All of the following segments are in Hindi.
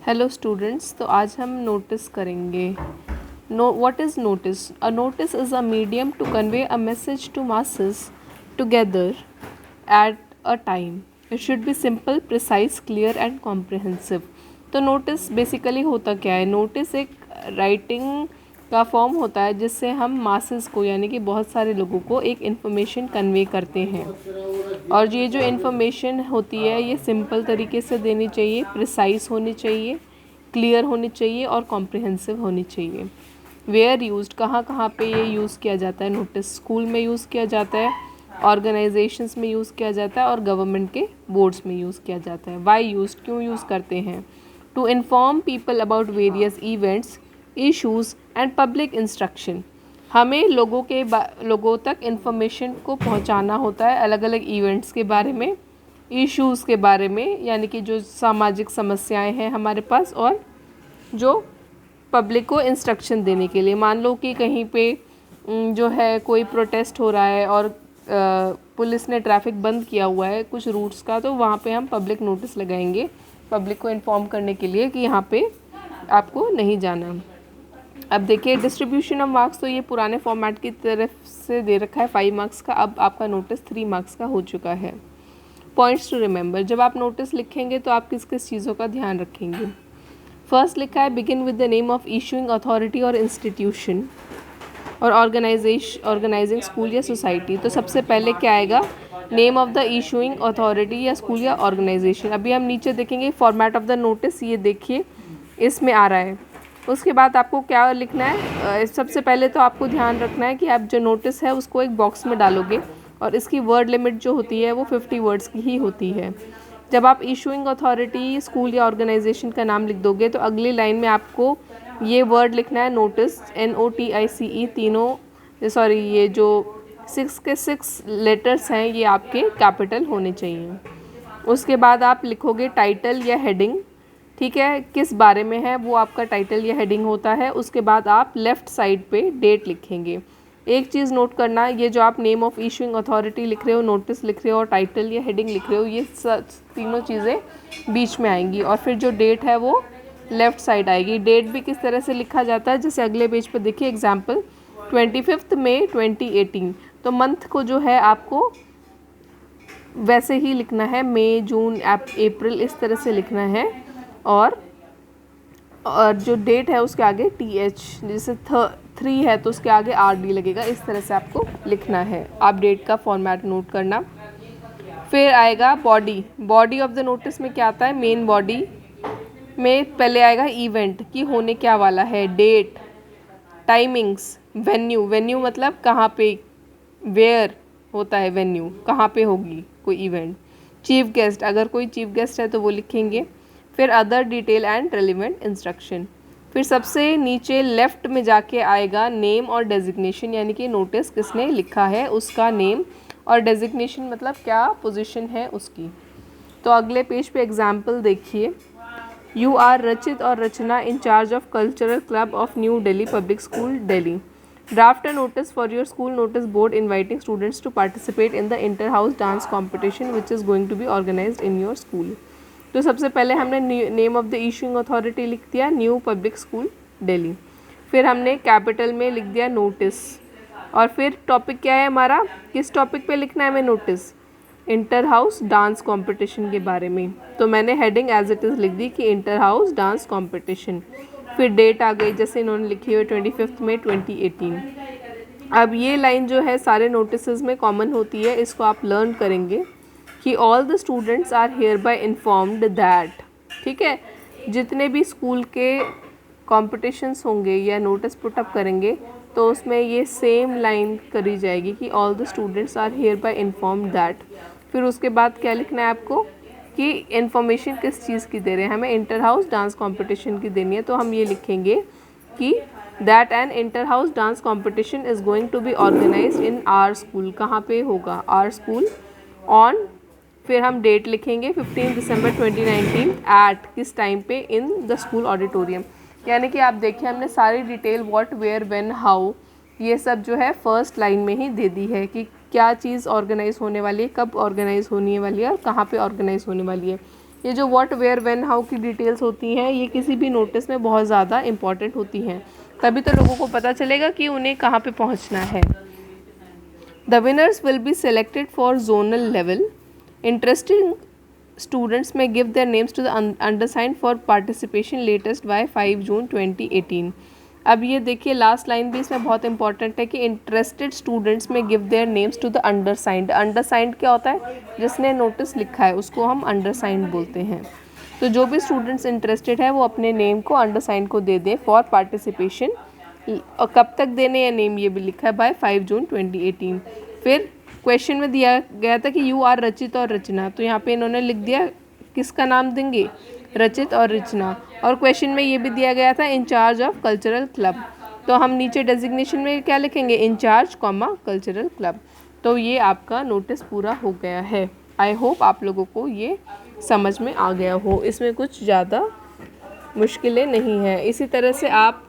हेलो स्टूडेंट्स, तो आज हम नोटिस करेंगे। What is notice? A notice is a medium to convey a message to masses together at a time. It should be simple, precise, clear and comprehensive. तो नोटिस बेसिकली होता क्या है? नोटिस एक राइटिंग का फॉर्म होता है जिससे हम मासेस को यानी कि बहुत सारे लोगों को एक इन्फॉर्मेशन कन्वे करते हैं। और ये जो इन्फॉर्मेशन होती है ये सिंपल तरीके से देनी चाहिए, प्रिसाइज होनी चाहिए, क्लियर होनी चाहिए और कॉम्प्रिहेंसिव होनी चाहिए। वेयर यूज्ड, कहाँ कहाँ पे ये यूज़ किया जाता है नोटिस? स्कूल में यूज़ किया जाता है, ऑर्गेनाइजेशंस में यूज़ किया जाता है और गवर्नमेंट के बोर्ड्स में यूज़ किया जाता है। वाई यूज्ड, क्यों यूज़ करते हैं? To inform people about various events, issues and public instruction. हमें लोगों तक इन्फॉर्मेशन को पहुंचाना होता है अलग अलग इवेंट्स के बारे में, इश्यूज़ के बारे में, यानी कि जो सामाजिक समस्याएं हैं हमारे पास, और जो पब्लिक को इंस्ट्रक्शन देने के लिए। मान लो कि कहीं पे जो है कोई प्रोटेस्ट हो रहा है और पुलिस ने ट्रैफिक बंद किया हुआ है कुछ रूट्स का, तो वहाँ पे हम पब्लिक नोटिस लगाएंगे पब्लिक को इन्फॉर्म करने के लिए कि यहाँ पे आपको नहीं जाना। अब देखिए डिस्ट्रीब्यूशन ऑफ मार्क्स, तो ये पुराने फॉर्मेट की तरफ से दे रखा है 5 मार्क्स का। अब आपका नोटिस 3 मार्क्स का हो चुका है। पॉइंट्स टू रिमेंबर, जब आप नोटिस लिखेंगे तो आप किस किस चीज़ों का ध्यान रखेंगे? फर्स्ट लिखा है begin with the name of issuing authority और इंस्टीट्यूशन और ऑर्गेनाइजिंग स्कूल या सोसाइटी। तो सबसे पहले क्या आएगा? Name of the issuing authority या स्कूल या ऑर्गेनाइजेशन। अभी हम नीचे देखेंगे फॉर्मेट ऑफ द नोटिस, ये देखिए इसमें आ रहा है। उसके बाद आपको क्या लिखना है? सबसे पहले तो आपको ध्यान रखना है कि आप जो नोटिस है उसको एक बॉक्स में डालोगे और इसकी वर्ड लिमिट जो होती है वो 50 वर्ड्स की ही होती है। जब आप इशूइंग अथॉरिटी, स्कूल या ऑर्गेनाइजेशन का नाम लिख दोगे तो अगली लाइन में आपको ये वर्ड लिखना है नोटिस, NOTICE। तीनों सॉरी ये जो 6 के 6 लेटर्स हैं ये आपके कैपिटल होने चाहिए। उसके बाद आप लिखोगे टाइटल या हेडिंग, ठीक है, किस बारे में है वो आपका टाइटल या हेडिंग होता है। उसके बाद आप लेफ़्ट साइड पे डेट लिखेंगे। एक चीज़ नोट करना, ये जो आप नेम ऑफ इशूइंग अथॉरिटी लिख रहे हो, नोटिस लिख रहे हो और टाइटल या हेडिंग लिख रहे हो, ये तीनों चीज़ें बीच में आएंगी और फिर जो डेट है वो लेफ़्ट साइड आएगी। डेट भी किस तरह से लिखा जाता है, जैसे अगले पेज पर देखिए एग्जाम्पल 25 मई 2018। तो मंथ को जो है आपको वैसे ही लिखना है, मई, जून, अप्रैल, इस तरह से लिखना है। और जो डेट है उसके आगे TH, जैसे 3 है तो उसके आगे RD लगेगा, इस तरह से आपको लिखना है। आप डेट का फॉर्मेट नोट करना। फिर आएगा body. Body of the notice में क्या आता है? मेन बॉडी में पहले आएगा इवेंट कि होने क्या वाला है, डेट, टाइमिंग्स, वेन्यू। वेन्यू मतलब कहाँ पे, वेयर होता है वेन्यू, कहाँ पे होगी कोई इवेंट। चीफ गेस्ट, अगर कोई चीफ गेस्ट है तो वो लिखेंगे। फिर other detail and relevant instruction. फिर सबसे नीचे लेफ़्ट में जाके आएगा नेम और डेजिग्नेशन, यानी कि नोटिस किसने लिखा है उसका नेम, और डेजिग्नेशन मतलब क्या पोजीशन है उसकी। तो अगले पेज पे एग्जाम्पल देखिए। यू आर रचित और Rachna in charge of cultural club of new Delhi public school Delhi. Draft a notice for your school notice board inviting students to participate in the inter house dance competition which is going to be organised in your school. तो सबसे पहले हमने name of the issuing authority लिख दिया, न्यू पब्लिक स्कूल दिल्ली। फिर हमने कैपिटल में लिख दिया नोटिस। और फिर टॉपिक क्या है हमारा, किस टॉपिक पे लिखना है हमें notice? Inter house dance competition के बारे में। तो मैंने हेडिंग एज इट इज़ लिख दी कि इंटर हाउस डांस कंपटीशन। फिर डेट आ गई जैसे इन्होंने लिखी हुई 25 मई 2018। अब ये लाइन जो है सारे नोटिस में कॉमन होती है, इसको आप लर्न करेंगे कि all the students are hereby informed that, ठीक है, जितने भी स्कूल के कॉम्पिटिशन्स होंगे या नोटिस पुटअप करेंगे तो उसमें ये सेम लाइन करी जाएगी कि all the students are hereby informed that. फिर उसके बाद क्या लिखना है आपको कि इन्फॉर्मेशन किस चीज़ की दे रहे हैं, हमें इंटर हाउस डांस कॉम्पिटिशन की देनी है। तो हम ये लिखेंगे कि that an inter house dance competition is going to be organised in our school. कहाँ पे होगा? Are school. ऑन, फिर हम डेट लिखेंगे 15 दिसंबर 2019 एट, किस टाइम पे? In the school auditorium. यानी कि आप देखिए हमने सारी detail what, where, when, how, ये सब जो है फर्स्ट लाइन में ही दे दी है कि क्या चीज़ ऑर्गेनाइज होने वाली है, कब ऑर्गेनाइज होने वाली है और कहाँ पे ऑर्गेनाइज होने वाली है। ये जो व्हाट वेयर व्हेन हाउ की डिटेल्स होती हैं ये किसी भी नोटिस में बहुत ज़्यादा इंपॉर्टेंट होती हैं, तभी तो लोगों को पता चलेगा कि उन्हें कहाँ पे पहुँचना है। The winners will be selected for zonal level. Interesting students may give their names to the undersigned for participation latest by 5 जून 2018। अब ये देखिए लास्ट लाइन भी इसमें बहुत इंपॉर्टेंट है कि इंटरेस्टेड स्टूडेंट्स में give their names to the undersigned. Undersigned क्या होता है? जिसने नोटिस लिखा है उसको हम अंडरसाइंड बोलते हैं। तो जो भी स्टूडेंट्स इंटरेस्टेड है वो अपने नेम को अंडरसाइंड को दे दें फॉर पार्टिसिपेशन। और कब तक देने या नेम ये भी लिखा है बाय 5 जून 2018। फिर क्वेश्चन में दिया गया था कि यू आर रचित और रचना, तो यहाँ पे इन्होंने लिख दिया किसका नाम देंगे? रचित और रचना। और क्वेश्चन में ये भी दिया गया था इंचार्ज ऑफ कल्चरल क्लब, तो हम नीचे डेजिग्नेशन में क्या लिखेंगे? In charge comma cultural club. तो ये आपका नोटिस पूरा हो गया है। आई होप आप लोगों को ये समझ में आ गया हो, इसमें कुछ ज़्यादा मुश्किलें नहीं हैं। इसी तरह से आप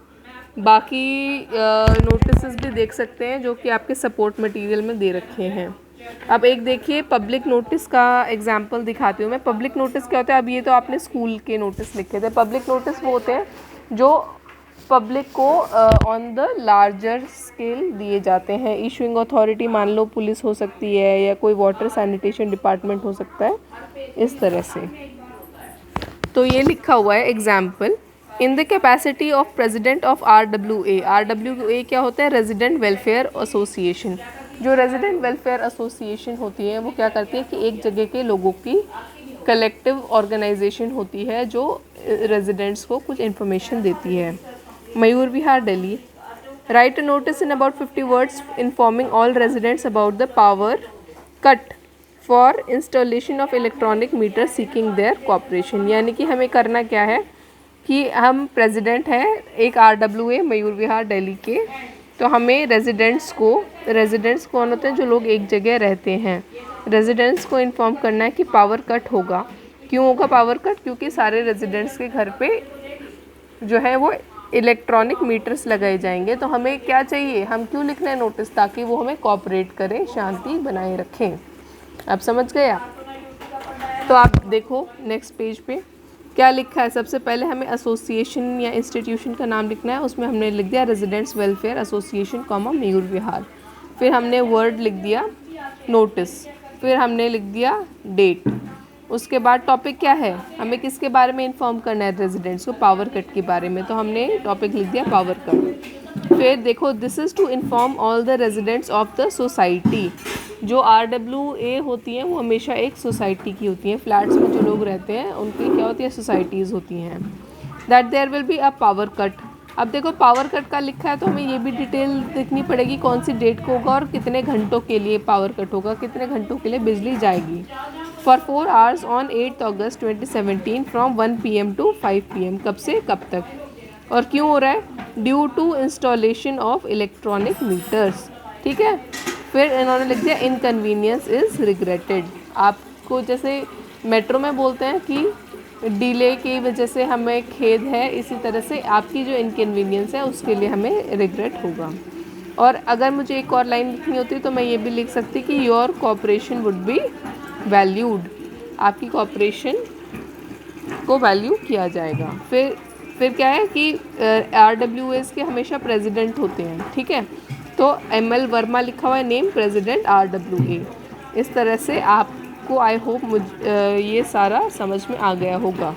बाकी नोटिसेस भी देख सकते हैं जो कि आपके सपोर्ट मटेरियल में दे रखे हैं। अब एक देखिए पब्लिक नोटिस का एग्जांपल दिखाती हूँ मैं। पब्लिक नोटिस क्या होता है? अब ये तो आपने स्कूल के नोटिस लिखे थे। पब्लिक नोटिस वो होते हैं जो पब्लिक को ऑन द लार्जर स्केल दिए जाते हैं। इशूइंग अथॉरिटी मान लो पुलिस हो सकती है या कोई वाटर सैनिटेशन डिपार्टमेंट हो सकता है, इस तरह से। तो ये लिखा हुआ है example, in the capacity of president of RWA। RWA क्या होता है? Resident welfare association. जो रेजिडेंट वेलफेयर एसोसिएशन होती है वो क्या करती है कि एक जगह के लोगों की कलेक्टिव ऑर्गेनाइजेशन होती है जो रेजिडेंट्स को कुछ इन्फॉर्मेशन देती है। Mayur Vihar Delhi, write a notice in about 50 words informing all residents about the power cut for installation of electronic meter seeking their cooperation. यानी कि हमें करना क्या है कि हम प्रेसिडेंट हैं एक RWA मयूर विहार दिल्ली के, तो हमें रेजिडेंट्स कौन होते हैं? जो लोग एक जगह रहते हैं। रेजिडेंट्स को इन्फॉर्म करना है कि पावर कट होगा। क्यों होगा पावर कट? क्योंकि सारे रेजिडेंट्स के घर पे जो है वो इलेक्ट्रॉनिक मीटर्स लगाए जाएंगे। तो हमें क्या चाहिए? हम क्यों लिख रहे हैं नोटिस? ताकि वो हमें कोऑपरेट करें, शांति बनाए रखें। आप समझ गए आप? तो आप देखो नेक्स्ट पेज पे क्या लिखा है। सबसे पहले हमें एसोसिएशन या इंस्टीट्यूशन का नाम लिखना है। उसमें हमने लिख दिया residents welfare association comma Mayur Vihar. फिर हमने वर्ड लिख दिया नोटिस। फिर हमने लिख दिया डेट। उसके बाद टॉपिक क्या है? हमें किसके बारे में इन्फॉर्म करना है? रेजिडेंट्स को पावर कट के बारे में, तो हमने टॉपिक लिख दिया पावर कट। फिर देखो this is to inform all the residents of the society. जो RWA होती हैं वो हमेशा एक सोसाइटी की होती हैं। फ्लैट्स में जो लोग रहते हैं उनकी क्या होती है? सोसाइटीज़ होती हैं। That there will be a power cut. अब देखो पावर कट का लिखा है तो हमें ये भी डिटेल देखनी पड़ेगी कौन सी डेट को होगा और कितने घंटों के लिए पावर कट होगा, कितने घंटों के लिए बिजली जाएगी। For 4 hours on 8 August 2017 from 1 PM to 5 PM। कब से कब तक और क्यों हो रहा है? Due to installation of electronic meters. ठीक है। फिर इन्होंने लिख दिया इनकन्वीनियंस इज़ रिग्रेटेड। आपको जैसे मेट्रो में बोलते हैं कि डिले की वजह से हमें खेद है, इसी तरह से आपकी जो इनकन्वीनियंस है उसके लिए हमें रिग्रेट होगा। और अगर मुझे एक और लाइन लिखनी होती तो मैं ये भी लिख सकती कि your cooperation would be valued. आपकी कोऑपरेशन को वैल्यू किया जाएगा। फिर क्या है कि RWAs के हमेशा प्रेसिडेंट होते हैं। ठीक है। तो ML वर्मा लिखा हुआ है नेम प्रेसिडेंट RWA। इस तरह से आपको आई होप ये सारा समझ में आ गया होगा।